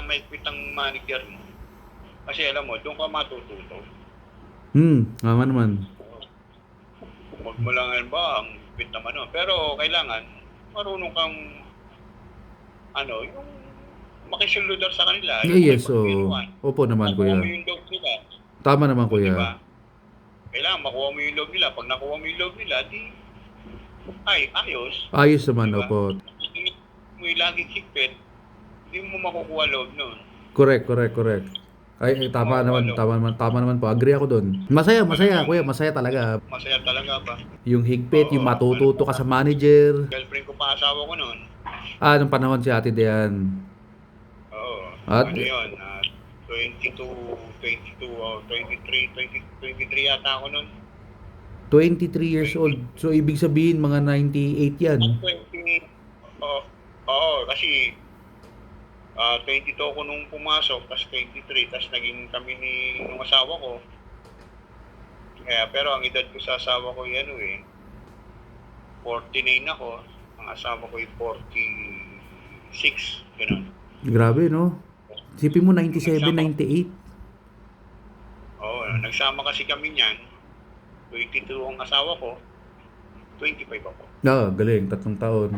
mahigpit ang manager mo. Kasi alam mo, doon ka matututo. Tama naman. Huwag mo lang ba, ang higpit naman nun. Pero kailangan, marunong kang, yung makisuludar sa kanila, yung Yes, oo. makipagbiruan. Opo naman, Makuha mo kuya. yung loob nila. Tama naman, O, di kuya. ba? Kailangan makuha mo yung loob nila. Pag nakuha mo yung loob nila, ayos. Ayos Di naman, ba? opo. Hindi mo yung laging higpit, hindi mo makukuha loob nun. Correct. Ay, tama Makukuha naman, loob. tama naman po. Agree ako doon. Masaya, Talagang kuya. Masaya talaga. masaya talaga ba? Yung higpit, yung Oo. matututo ka sa manager. Girlfriend ko pa asawa ko noon. Nung panahon si Ate Dian. Oo. At Ano yun? 22, 23, 23 yata ako noon. 23 years 20. old. So, ibig sabihin, mga 98 yan. 20. Oo. Oo, kasi 22 ako nung pumasok, tapos 23, tapos naging kami nung asawa ko. Kaya, pero ang edad ko sa asawa ko yan 49 ako. Ang asawa ko 46. Ganun. Grabe, no? Sipin mo, Nung 97, nagsama, 98. nagsama kasi kami niyan, 22 ang asawa ko, 25 ako. Galing. 3 taon.